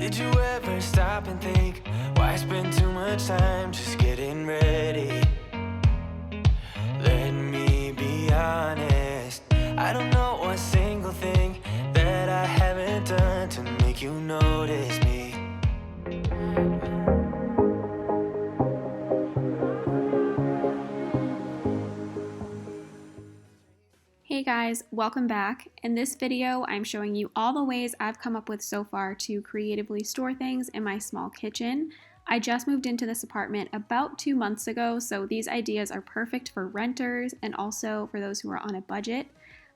Did you ever stop and think, why spend too much time just getting ready? Let me be honest, I don't know a single thing that I haven't done to make you notice me. Hey guys, welcome back. In this video, I'm showing you all the ways I've come up with so far to creatively store things in my small kitchen. I just moved into this apartment about 2 months ago, so these ideas are perfect for renters and also for those who are on a budget.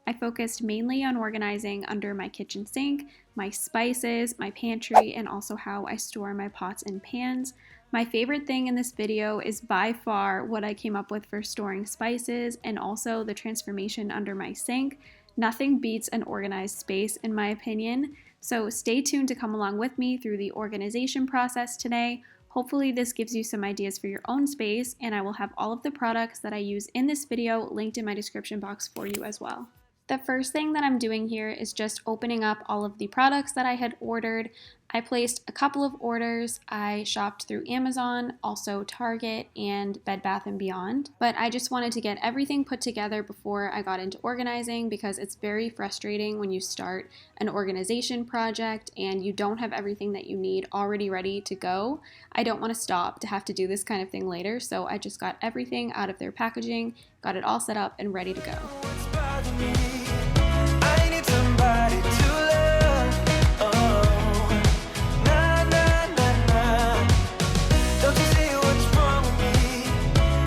I focused mainly on organizing under my kitchen sink, my spices, my pantry, and also how I store my pots and pans. My favorite thing in this video is by far what I came up with for storing spices and also the transformation under my sink. Nothing beats an organized space in my opinion, so stay tuned to come along with me through the organization process today. Hopefully this gives you some ideas for your own space, and I will have all of the products that I use in this video linked in my description box for you as well. The first thing that I'm doing here is just opening up all of the products that I had ordered. I placed a couple of orders. I shopped through Amazon, also Target, and Bed Bath & Beyond. But I just wanted to get everything put together before I got into organizing because it's very frustrating when you start an organization project and you don't have everything that you need already ready to go. I don't want to stop to have to do this kind of thing later, so I just got everything out of their packaging, got it all set up and ready to go. I need somebody to love. Oh, nah, nah, nah, nah. Don't you see what's wrong with me?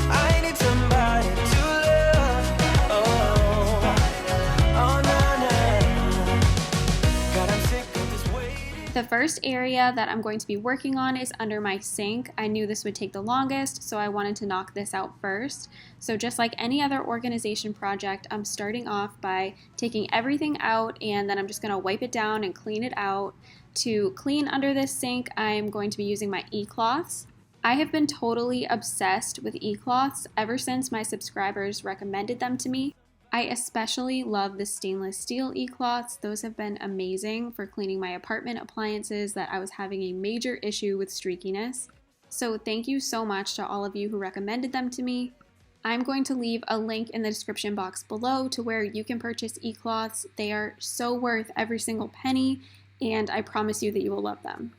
I need somebody to love. Oh, nah, nah. God, I'm sick of this waiting. The first area that I'm going to be working on is under my sink. I knew this would take the longest, so I wanted to knock this out first. So just like any other organization project, I'm starting off by taking everything out and then I'm just going to wipe it down and clean it out. To clean under this sink, I'm going to be using my eCloths. I have been totally obsessed with eCloths ever since my subscribers recommended them to me. I especially love the stainless steel eCloths. Those have been amazing for cleaning my apartment appliances that I was having a major issue with streakiness. So thank you so much to all of you who recommended them to me. I'm going to leave a link in the description box below to where you can purchase eCloths. They are so worth every single penny, and I promise you that you will love them.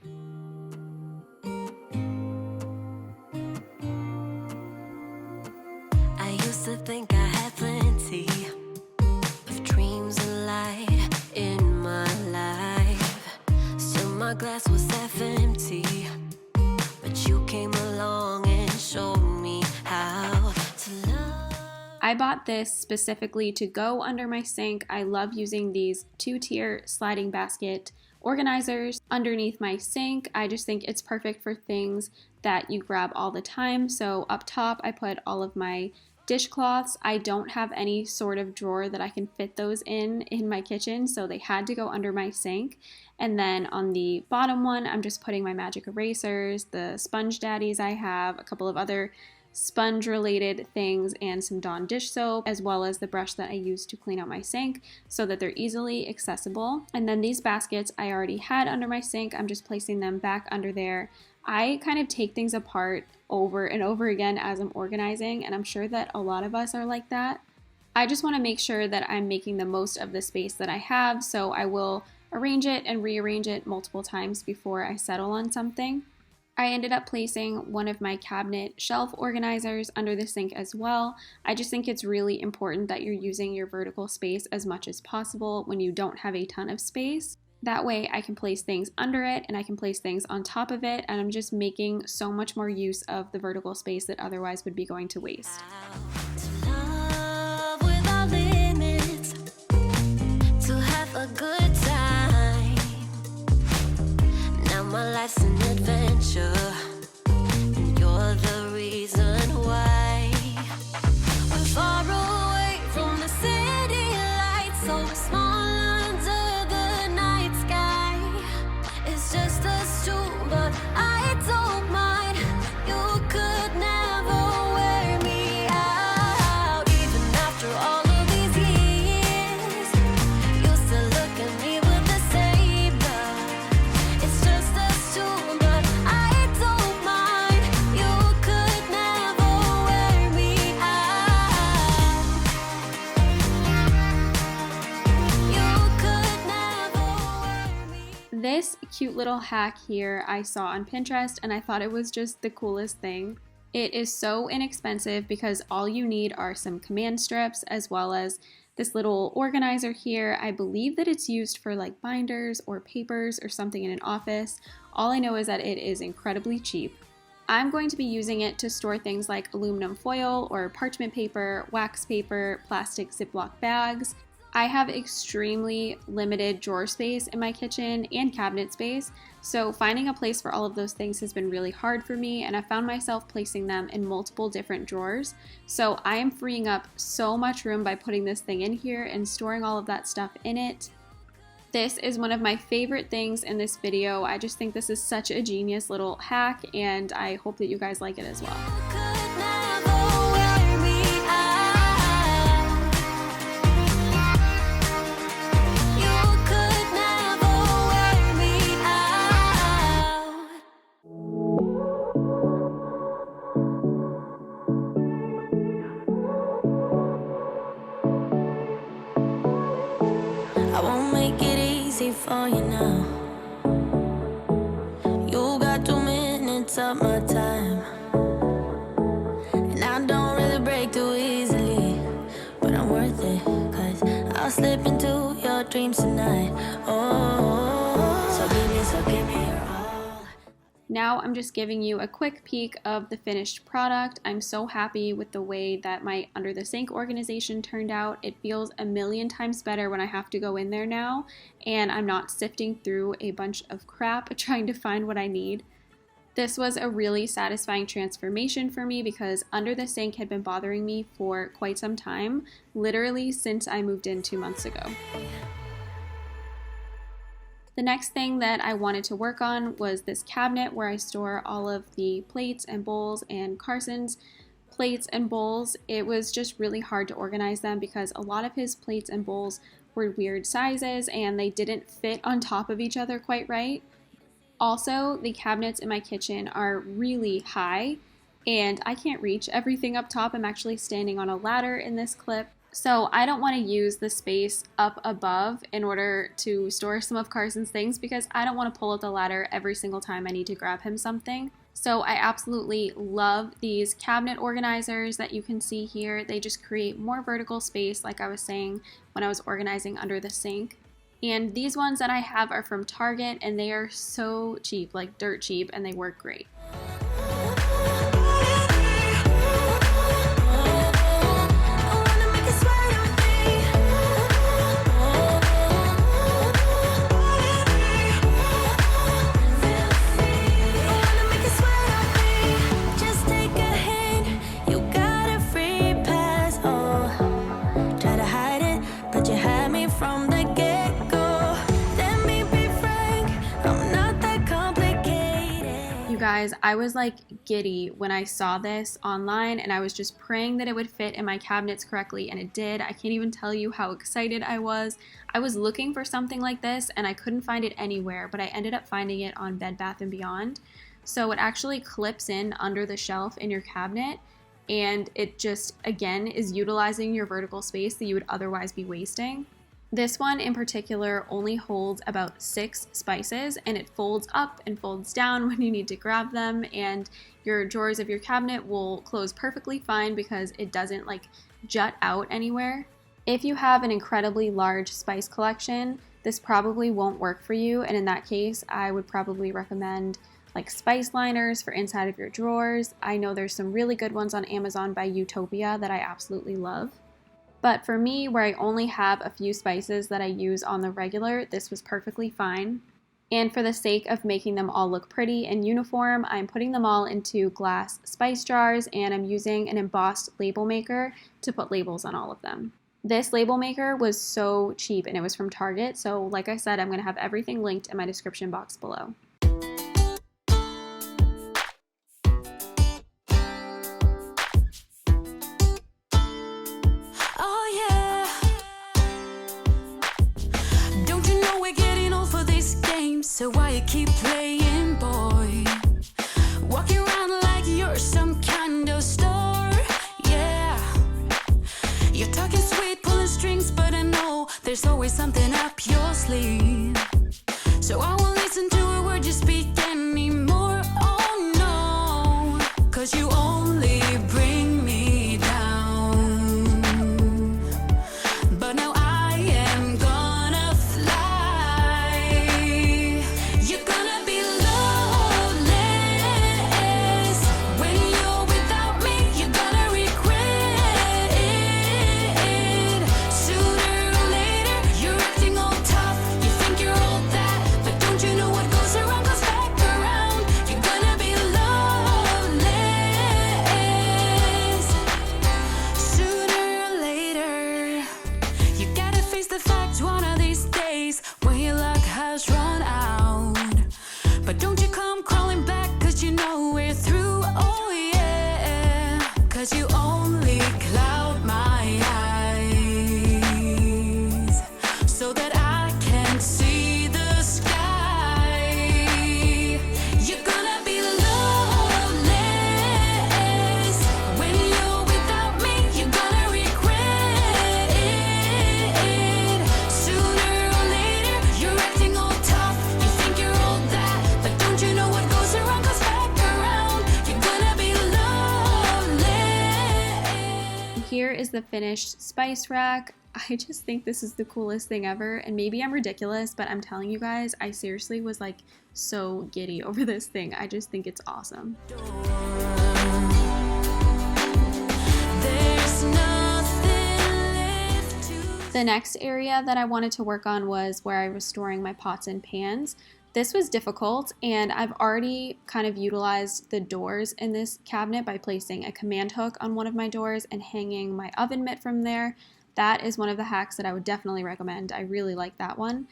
I used to think I had plenty of dreams and light in my life. Still my glass was half empty, but you came along and showed me how to love. I bought this specifically to go under my sink. I love using these 2-tier sliding basket organizers underneath my sink. I just think it's perfect for things that you grab all the time. So up top I put all of my dishcloths. I don't have any sort of drawer that I can fit those in my kitchen, so they had to go under my sink. And then on the bottom one, I'm just putting my magic erasers, the sponge daddies I have, a couple of other sponge related things, and some Dawn dish soap, as well as the brush that I use to clean out my sink so that they're easily accessible. And then these baskets I already had under my sink. I'm just placing them back under there. I kind of take things apart over and over again as I'm organizing, and I'm sure that a lot of us are like that. I just want to make sure that I'm making the most of the space that I have, so I will arrange it and rearrange it multiple times before I settle on something. I ended up placing one of my cabinet shelf organizers under the sink as well. I just think it's really important that you're using your vertical space as much as possible when you don't have a ton of space. That way I can place things under it and I can place things on top of it, and I'm just making so much more use of the vertical space that otherwise would be going to waste. To love without limits, to have a good time. Now my life's an adventure, and you're the reason why. We're far away from the city lights, so we're small under the night sky. It's just us two, but I don't mind. You could never wear me out. Even after all of these years, you still look at me cute little hack here I saw on Pinterest, and I thought it was just the coolest thing. It is so inexpensive because all you need are some command strips as well as this little organizer here. I believe that it's used for like binders or papers or something in an office. All I know is that it is incredibly cheap. I'm going to be using it to store things like aluminum foil or parchment paper, wax paper, plastic Ziploc bags. I have extremely limited drawer space in my kitchen and cabinet space, so finding a place for all of those things has been really hard for me, and I found myself placing them in multiple different drawers. So I am freeing up so much room by putting this thing in here and storing all of that stuff in it. This is one of my favorite things in this video. I just think this is such a genius little hack, and I hope that you guys like it as well. I won't make it easy for you now. You got 2 minutes of my time, and I don't really break too easily, but I'm worth it, 'cause I'll slip into your dreams tonight. Oh, so give me your all. Now I'm just giving you a quick peek of the finished product. I'm so happy with the way that my under the sink organization turned out. It feels a million times better when I have to go in there now, and I'm not sifting through a bunch of crap trying to find what I need. This was a really satisfying transformation for me because under the sink had been bothering me for quite some time, literally since I moved in 2 months ago. The next thing that I wanted to work on was this cabinet where I store all of the plates and bowls and Carson's plates and bowls. It was just really hard to organize them because a lot of his plates and bowls were weird sizes and they didn't fit on top of each other quite right. Also, the cabinets in my kitchen are really high and I can't reach everything up top. I'm actually standing on a ladder in this clip. So I don't want to use the space up above in order to store some of Carson's things because I don't want to pull up the ladder every single time I need to grab him something. So I absolutely love these cabinet organizers that you can see here. They just create more vertical space, like I was saying when I was organizing under the sink. And these ones that I have are from Target and they are so cheap, like dirt cheap, and they work great. Guys, I was like giddy when I saw this online and I was just praying that it would fit in my cabinets correctly, and it did. I can't even tell you how excited I was. I was looking for something like this and I couldn't find it anywhere, but I ended up finding it on Bed Bath & Beyond. So it actually clips in under the shelf in your cabinet, and it just, again, is utilizing your vertical space that you would otherwise be wasting. This one in particular only holds about 6 spices, and it folds up and folds down when you need to grab them, and your drawers of your cabinet will close perfectly fine because it doesn't like jut out anywhere. If you have an incredibly large spice collection, this probably won't work for you, and in that case I would probably recommend like spice liners for inside of your drawers. I know there's some really good ones on Amazon by Utopia that I absolutely love. But for me, where I only have a few spices that I use on the regular, this was perfectly fine. And for the sake of making them all look pretty and uniform, I'm putting them all into glass spice jars, and I'm using an embossed label maker to put labels on all of them. This label maker was so cheap and it was from Target, so like I said, I'm going to have everything linked in my description box below. So why you keep playing, boy? Walking around like you're some kind of star, yeah. You're talking sweet, pulling strings, but I know there's always something up your sleeve. So I won't listen to 'cause you only cloud my eyes so that I can see the sky. You're gonna be loneless when you're without me. You're gonna regret it sooner or later. You're acting all tough, you think you're all that, but don't you know what goes around comes back around? You're gonna be loneless. Here is the finished spice rack. I just think this is the coolest thing ever, and maybe I'm ridiculous, but I'm telling you guys, I seriously was like so giddy over this thing. I just think it's awesome. There's nothing left to. The next area that I wanted to work on was where I was storing my pots and pans. This was difficult, and I've already kind of utilized the doors in this cabinet by placing a command hook on one of my doors and hanging my oven mitt from there. That is one of the hacks that I would definitely recommend. I really like that one.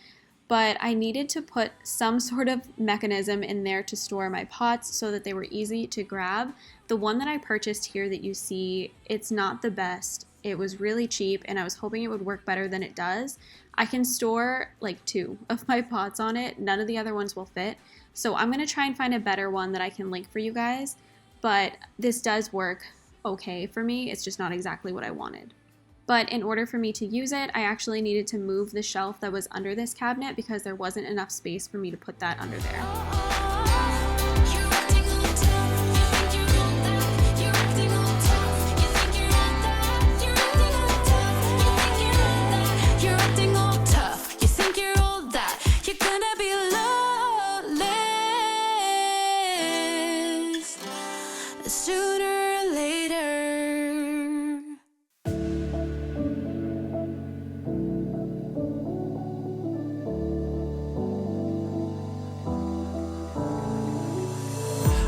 But I needed to put some sort of mechanism in there to store my pots so that they were easy to grab. The one that I purchased here that you see, it's not the best. It was really cheap, and I was hoping it would work better than it does. I can store like 2 of my pots on it. None of the other ones will fit. So I'm going to try and find a better one that I can link for you guys. But this does work okay for me. It's just not exactly what I wanted. But in order for me to use it, I actually needed to move the shelf that was under this cabinet because there wasn't enough space for me to put that under there. You're acting all tough, you think you're all that. You're acting all tough, you think you're all that. You're acting all tough, you think you're all that. You're acting all tough, you think you're all that. You're gonna be loneless sooner or later.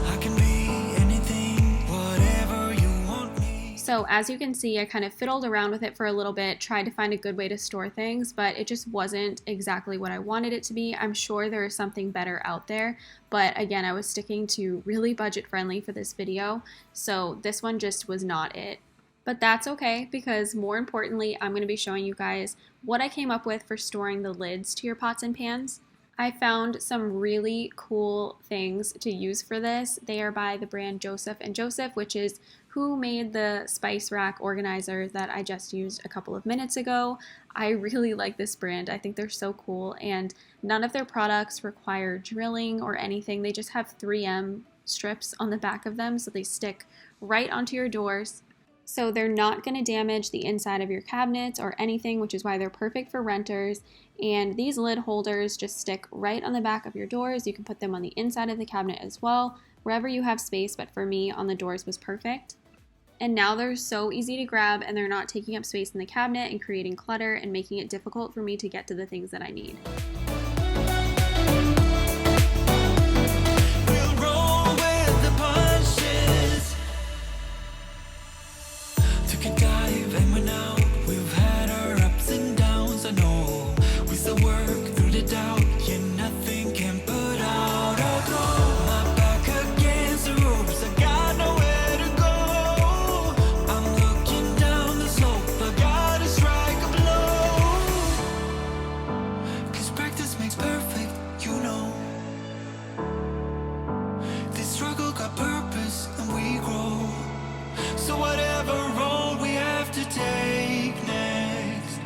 I can be anything, whatever you want me. So as you can see, I kind of fiddled around with it for a little bit, tried to find a good way to store things, but it just wasn't exactly what I wanted it to be. I'm sure there is something better out there, but again, I was sticking to really budget friendly for this video, so this one just was not it. But that's okay, because more importantly, I'm going to be showing you guys what I came up with for storing the lids to your pots and pans. I found some really cool things to use for this. They are by the brand Joseph & Joseph, which is who made the spice rack organizer that I just used a couple of minutes ago. I really like this brand. I think they're so cool, and none of their products require drilling or anything. They just have 3M strips on the back of them, so they stick right onto your doors. So they're not going to damage the inside of your cabinets or anything, which is why they're perfect for renters. And these lid holders just stick right on the back of your doors. You can put them on the inside of the cabinet as well, wherever you have space, but for me, on the doors was perfect. And now they're so easy to grab, and they're not taking up space in the cabinet and creating clutter and making it difficult for me to get to the things that I need. We'll roll with the punches. Took a dive and we're now. We've had our ups and downs. I know we still work through the doubt. Yeah, nothing can put out our throw. My back against the ropes. I got nowhere to go. I'm looking down the slope. I gotta strike a blow. 'Cause practice makes perfect, you know. This struggle got purpose and we grow. So whatever road we have to take next,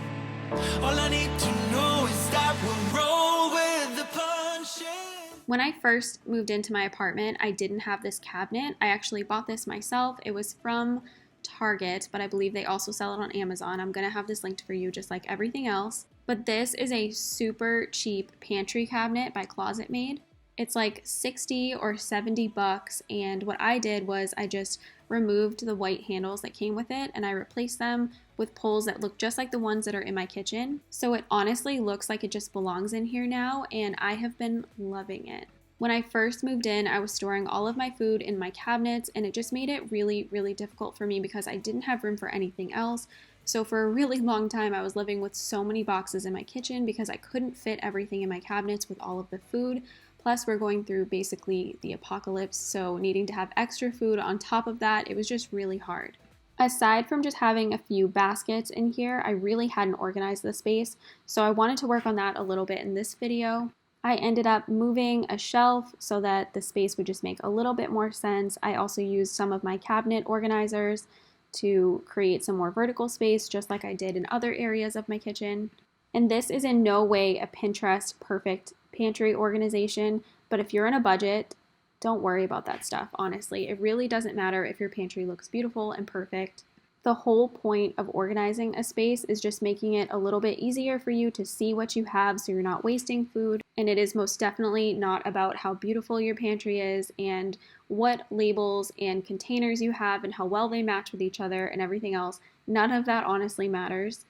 all I need to know is that we'll roll with the punches. When I first moved into my apartment, I didn't have this cabinet. I actually bought this myself. It was from Target, but I believe they also sell it on Amazon. I'm going to have this linked for you just like everything else. But this is a super cheap pantry cabinet by Closet Made. It's like 60 or 70 bucks, and what I did was I just removed the white handles that came with it and I replaced them with poles that look just like the ones that are in my kitchen. So it honestly looks like it just belongs in here now, and I have been loving it. When I first moved in, I was storing all of my food in my cabinets, and it just made it really, really difficult for me because I didn't have room for anything else. So for a really long time, I was living with so many boxes in my kitchen because I couldn't fit everything in my cabinets with all of the food. Plus, we're going through basically the apocalypse, so needing to have extra food on top of that, it was just really hard. Aside from just having a few baskets in here, I really hadn't organized the space, so I wanted to work on that a little bit in this video. I ended up moving a shelf so that the space would just make a little bit more sense. I also used some of my cabinet organizers to create some more vertical space, just like I did in other areas of my kitchen. And this is in no way a Pinterest perfect pantry organization, but if you're in a budget, don't worry about that stuff, honestly. It really doesn't matter if your pantry looks beautiful and perfect. The whole point of organizing a space is just making it a little bit easier for you to see what you have so you're not wasting food. And it is most definitely not about how beautiful your pantry is and what labels and containers you have and how well they match with each other and everything else. None of that honestly matters.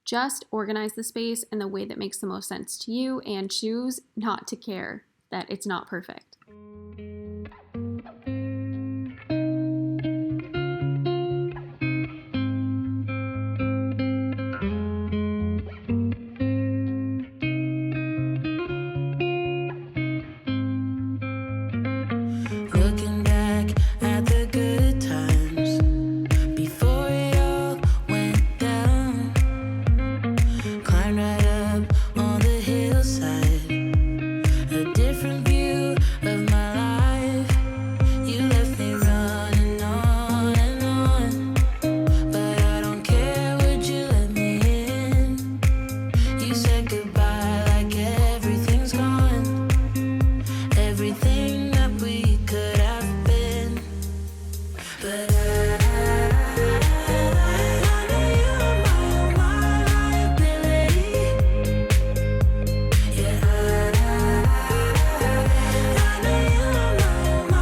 Just organize the space in the way that makes the most sense to you and choose not to care that it's not perfect. Looking back at the good times before it all went down. Climbed right up on the hillside, a different view of my life. You left me running on and on, but I don't care, would you let me in? You said goodbye like everything's gone, everything that we could have been. But I know you're my liability. Yeah, I know you're my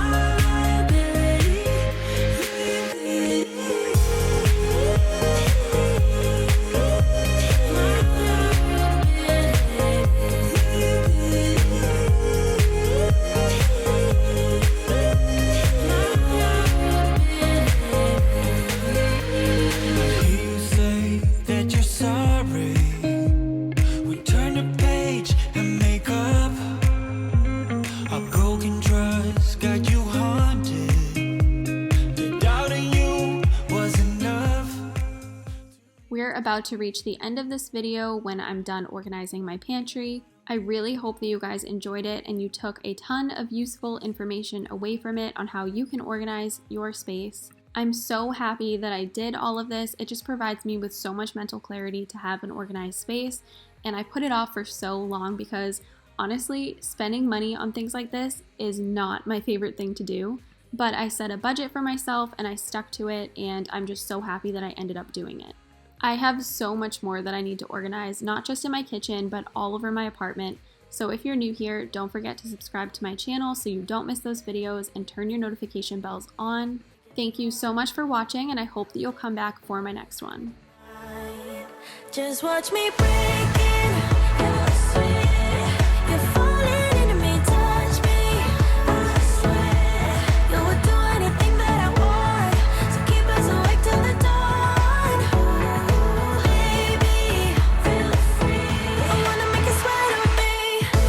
You say that you're sorry. We turn the page and make up. Our broken trust got you haunted. The doubt in you was enough. We're about to reach the end of this video when I'm done organizing my pantry. I really hope that you guys enjoyed it and you took a ton of useful information away from it on how you can organize your space. I'm so happy that I did all of this. It just provides me with so much mental clarity to have an organized space, and I put it off for so long because honestly, spending money on things like this is not my favorite thing to do. But I set a budget for myself and I stuck to it, and I'm just so happy that I ended up doing it. I have so much more that I need to organize, not just in my kitchen, but all over my apartment. So if you're new here, don't forget to subscribe to my channel so you don't miss those videos and turn your notification bells on. Thank you so much for watching, and I hope that you'll come back for my next one. Just watch me breaking.